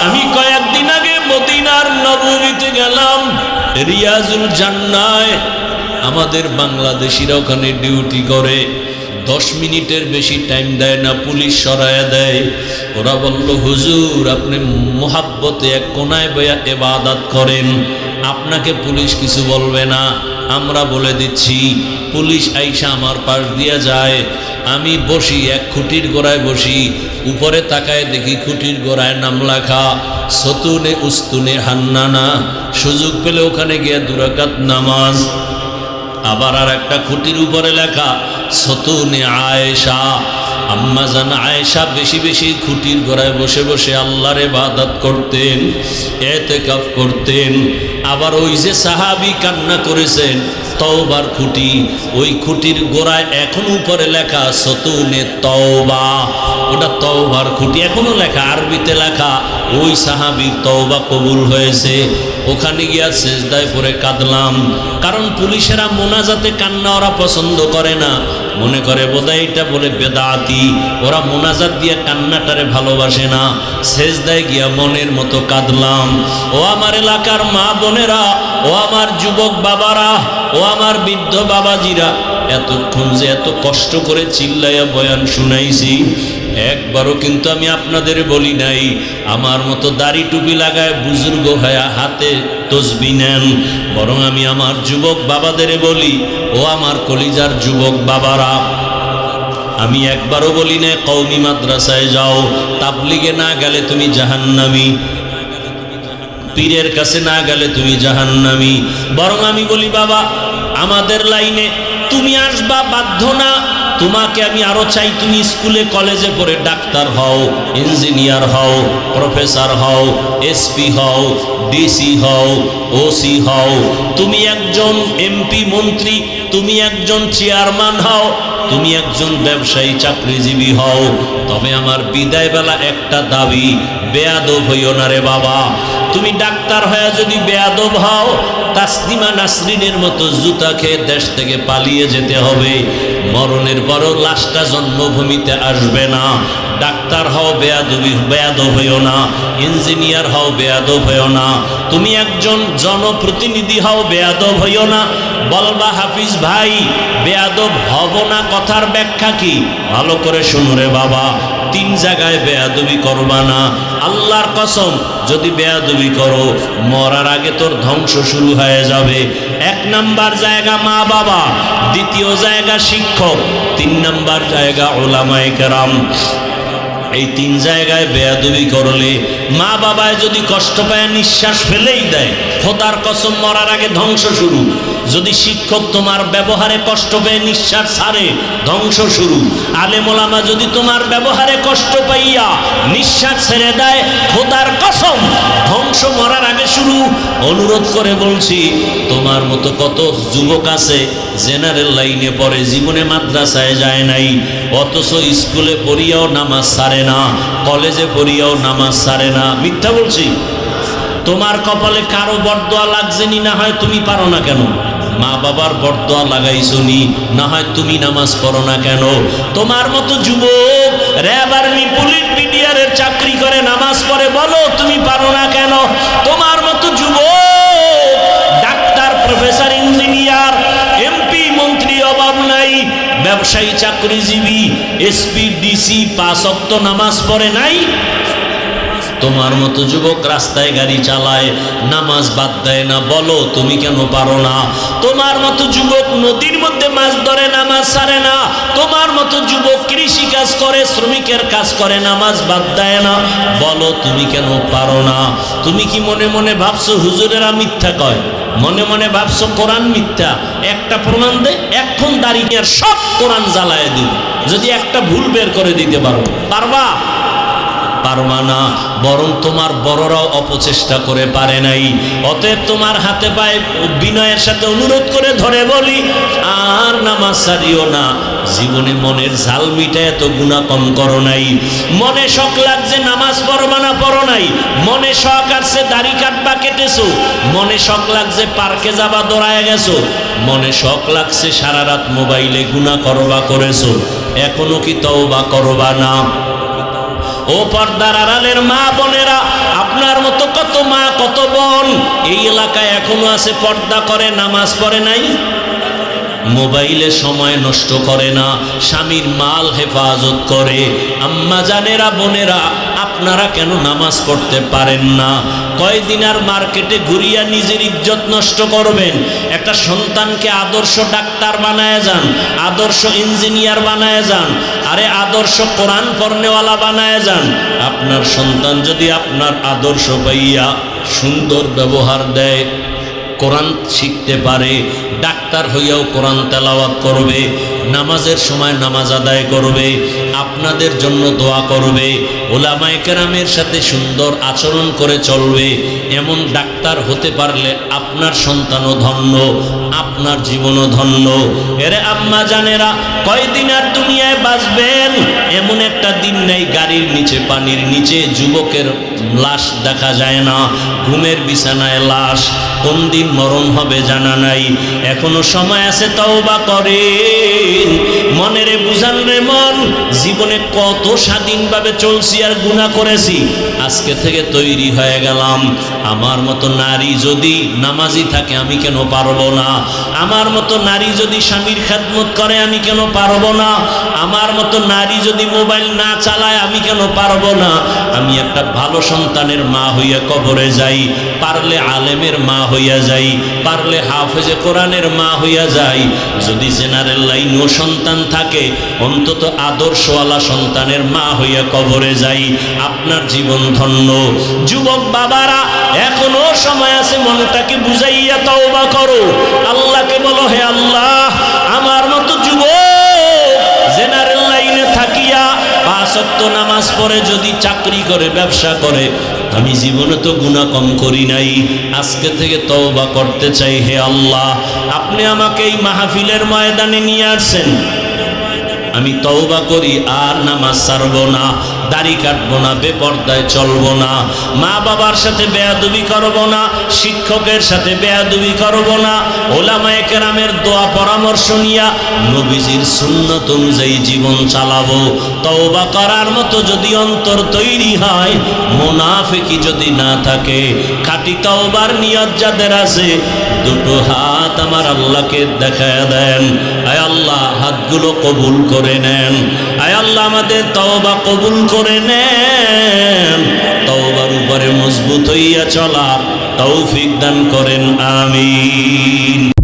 আমি কয়েকদিন আগে মদিনার নববীতে গেলাম, রিয়াজুল জান্নায়। আমাদের বাংলাদেশিরা ওখানে ডিউটি করে, 10 মিনিটের বেশি টাইম দেয় না, পুলিশ সরায়া দেয়। ওরা বলল, হুজুর আপনি মোহাব্বতে এক কোনায় বয়া ইবাদত করেন, আপনাকে পুলিশ কিছু বলবে না। আমরা বলে দিচ্ছি, পুলিশ আইসা আমার পাশ দিয়ে যায়, আমি বসি এক খুঁটির গোড়ায় বসি, উপরে তাকায় দেখি খুঁটির গোড়ায় নাম লেখা সতুনে উস্তুনে হান্নানা। সুযোগ পেলে ওখানে গিয়ে 2 রাকাত নামাজ। আবার আর একটা খুঁটির উপরে লেখা সতুনে আয়েশা। আম্মা জান আয়েশা বেশি বেশি খুঁটির গোড়ায় বসে বসে আল্লাহর ইবাদত করতেন, ইতিকাফ করতেন। আবার ওই যে সাহাবী কান্না করেছেন তওবার খুঁটি, ওই খুঁটির গোড়ায় এখন উপরে লেখা সতুনে তওবা। ওটা তওবার খুঁটি, এখনো লেখা, আরবিতে লেখা। ওই সাহাবীর তওবা কবুল হয়েছে। ওখানে গিয়া সেজদায় পড়ে কাঁদলাম, কারণ পুলিশেরা মোনাজাতে কান্না ওরা পছন্দ করে না, মনে করে বোধহয় এটা বলে বেদাতি। ওরা মোনাজাত দিয়ে কান্নাটারে ভালোবাসে না। সেজদায় গিয়া মনের মতো কাঁদলাম। ও আমার এলাকার মা বোনেরা, ও আমার যুবক বাবারা, ও আমার বৃদ্ধ বাবাজিরা, এতক্ষণ যে এত কষ্ট করে চিল্লাইয়া বয়ান শুনাইছি, একবারও কিন্তু আমি আপনাদের বলি নাই আমার মতো দাড়ি টুপি লাগায় বুজুর্গ হয়ে হাতে তসবিহ নেন। বরং আমি আমার যুবক বাবাদের বলি, ও আমার কলিজার যুবক বাবারা, আমি একবারও বলি না কওমি মাদ্রাসায় যাও, তাবলিগে না গেলে তুমি জাহান্নামী, পীরের কাছে না গেলে তুমি জাহান্নামী। বরং আমি বলি, বাবা আমাদের লাইনে তুমি আসবা বাধ্য না, তোমাকে আমি আরো চাই তুমি স্কুলে কলেজে পড়ে ডাক্তার হও, ইঞ্জিনিয়ার হও, প্রফেসর হও, এসপি হও, ডিসি হও, ওসি হও, তুমি একজন এমপি মন্ত্রী, তুমি একজন চেয়ারম্যান হও, তুমি একজন ব্যবসায়ী চাকরিজীবী হও। তবে আমার বিদায় বেলা একটা দাবি, বেয়াদব হইও না রে বাবা। তুমি ডাক্তার হয়ে যদি বেয়াদব হও, তাসলিমা নাসরিনের মতো জুতা খেয়ে দেশ থেকে পালিয়ে যেতে হবে। মরণের পরও লাশটা জন্মভূমিতে আসবে না। ডাক্তার হও, বেয়াদব হইও না। ইঞ্জিনিয়ার হও, বেয়াদব হইও না। তুমি একজন জনপ্রতিনিধি হও, বেয়াদব হইও না। বলবা হাফিজ ভাই বেয়াদব হব না, কথার ব্যাখ্যা কি? ভালো করে শুনো রে বাবা, 3 জায়গায় বেয়াদবি করবা না। আল্লাহর কসম, যদি বেয়াদবি করো মরার আগে তোর ধ্বংস শুরু হয়ে যাবে। 1 নাম্বার জায়গা মা বাবা, 2য় জায়গা শিক্ষক, 3 নাম্বার জায়গা উলামায়ে কেরাম। এই 3 জায়গায় বেয়াদবি করলে, মা বাবায় যদি কষ্ট পায় নিঃশ্বাস ফেলেই দেয়, খোদার কসম মরার আগে ধ্বংস শুরু। যদি শিক্ষক তোমার ব্যবহারে কষ্ট পেয়ে নিঃশ্বাস ছাড়ে, ধ্বংস শুরু। আলেম ওলামা যদি তোমার ব্যবহারে কষ্ট পাইয়া নিঃশ্বাস ছেড়ে দেয়, খোদার কসম ধ্বংস মরার আগে শুরু। অনুরোধ করে বলছি, তোমার মতো কত যুবক আছে জেনারেল লাইনে পড়ে, জীবনে মাদ্রাসায় যায় নাই, অথচ স্কুলে পড়িয়াও নামাজ ছাড়ে না, কলেজে পড়িয়াও নামাজ ছাড়ে না। মিথ্যা বলছি? তোমার কপালে কারো বরদোয়া লাগছেনি, না হয় তুমি পারো না কেন? মা বাবার বরদোয়া লাগাইছনি, না হয় তুমি নামাজ পড়ো না কেন? তোমার মতো যুবক র্যাব আর্মি পুলিশ বিডিআরের চাকরি করে নামাজ পড়ে, বলো তুমি পারো না কেন? তোমার মতো যুবক ডাক্তার, প্রফেসর, ইঞ্জিনিয়ার, এমপি, মন্ত্রী অভাব নাই, ব্যবসায়ী, চাকরিজীবী, এসপি, ডিসি 5 ওয়াক্ত নামাজ পড়ে নাই। তোমার মতো যুবক রাস্তায় গাড়ি চালায়, নামাজ বাদ দেয় না, বলো তুমি কেন পারো না? তোমার মতো যুবক নদীর মধ্যে মাছ ধরে, নামাজ ছাড়ে না। তোমার মতো যুবক কৃষি কাজ করে, শ্রমিকের কাজ করে, নামাজ বাদ দেয় না, বলো তুমি কেন পারো না? তুমি কি মনে মনে ভাবছো হুজুরেরা মিথ্যা কয়? মনে মনে ভাবছো কোরআন মিথ্যা? একটা প্রমাণ দে, এখন দাঁড়িয়ে সব কোরআন জ্বালায় দিন, যদি একটা ভুল বের করে দিতে পারো। পারবা? পারবা না। বরং তোমার বড়রাও অপচেষ্টা করে পারে নাই। অতএব তোমার হাতে পায়ে বিনয়ের সাথে অনুরোধ করে ধরে বলি, আর নামাজ ছাড়িও না। জীবনে মনের ঝাল মিটায় এত গুনাহ কম করো নাই। মনে শখ লাগছে নামাজ পড়বা না, পড়ো নাই। মনে শখ আসছে দাড়ি কাটবা, কেটেছো। মনে শখ লাগছে পার্কে যাবা, দৌড়ায় গেছো। মনে শখ লাগছে সারা রাত মোবাইলে গুনাহ করবা, করেছো। এখনো কি তওবা করবা না? ও পর্দার আড়ালের মা বোনেরা, আপনার কত মা কত বোন এই এলাকায় এখনো আছে পর্দা করে, নামাজ পড়ে নাই, মোবাইলে সময় নষ্ট করে না, স্বামীর মাল হেফাজত করে। আম্মা জানেরা, বোনেরা, আপনারা কেন নামাজ পড়তে পারেন না? কয়দিন আর মার্কেটে ঘুরিয়া নিজের ইজ্জত নষ্ট করবেন? একটা সন্তানকে আদর্শ ডাক্তার বানায় যান, আদর্শ ইঞ্জিনিয়ার বানায় যান, আরে আদর্শ কোরআন পড়নেওয়ালা বানায় যান। আপনার সন্তান যদি আপনার আদর্শ পাইয়া সুন্দর ব্যবহার দেয়, কোরআন শিখতে পারে, ডাক্তার হইয়াও কোরআন তেলাওয়াত করবে, নামাজের সময় নামাজ আদায় করবে, আপনাদের জন্য দোয়া করবে, ওলামায়ে কেরামের সাথে সুন্দর আচরণ করে চলবে, এমন ডাক্তার হতে পারলে আপনার সন্তানও ধন্য, আপনার জীবনও ধন্য। এরে আম্মা জানেরা, কয়দিন আর দুনিয়ায় বাঁচবেন? এমন একটা দিন নেই গাড়ির নিচে, পানির নিচে যুবকের লাশ দেখা যায় না, ঘুমের বিছানায় লাশ। কোন দিন মরণ হবে জানা নাই, এখনো সময় আছে, তওবা করেন। মনেরে বুঝান রে মন, জীবনে কত স্বাধীনভাবে চলছি আর গুনাহ করেছি, আজকে থেকে তৈরি হয়ে গেলাম। আমার মতো নারী যদি নামাজি থাকে আমি কেন পারবো না? আমার মতো নারী যদি স্বামীর খেদমত করে আমি কেন পারবো না? আমার মতো নারী যদি মোবাইল না চালায় আমি কেন পারবো না? আমি একটা ভালো সন্তানের মা হইয়া কবরে যাই, পারলে আলেমের মা হইয়া যাই, পারলে হাফেজে কোরআনের মা হইয়া যাই। যদি জেনারেল লাইনও সন্তান থাকে, অন্তত আদর্শওয়ালা সন্তানের মা হইয়া কবরে যাই, আপনার জীবন ধন্য। যুবক বাবারা, এখনো সময় আছে, মনটাকে বুঝাইয়া তওবা করো, আল্লাহকে বলো, হে আল্লাহ, আমার মতো যুবক জেনারেল লাইনে থাকিয়া 5 ওয়াক্ত নামাজ পড়ে যদি চাকরি করে, ব্যবসা করে, আমি জীবনে তো গুনাহ কম করি নাই, আজকে থেকে তওবা করতে চাই। হে আল্লাহ, আপনি আমাকে এই মাহফিলের ময়দানে নিয়ে আসছেন, আমি তওবা করি, আর নামাজ ছাড়বো না, দাড়ি কাটবো না, বেপর্দায় চলবো না, মা বাবার সাথে বেয়াদবি করবো না, শিক্ষকের সাথে বেয়াদবি করবো না, ওলামায়ে কেরামের দোয়া পরামর্শ নিয়া নবীজির সুন্নত অনুযায়ী জীবন চালাবো। তওবা করার মতো যদি অন্তর তৈরি হয়, মুনাফিকি যদি না থাকে, খাঁটি তওবার নিয়ত যাদের আছে, দুটো হাত আমার আল্লাহকে দেখায় দেন। আয় আল্লাহ, হাতগুলো কবুল করে নেন। আয় আল্লাহ, আমাদের তওবা কবুল করে নেন। তওবার উপরে মজবুত হইয়া চলার তৌফিক দান করেন, আমিন।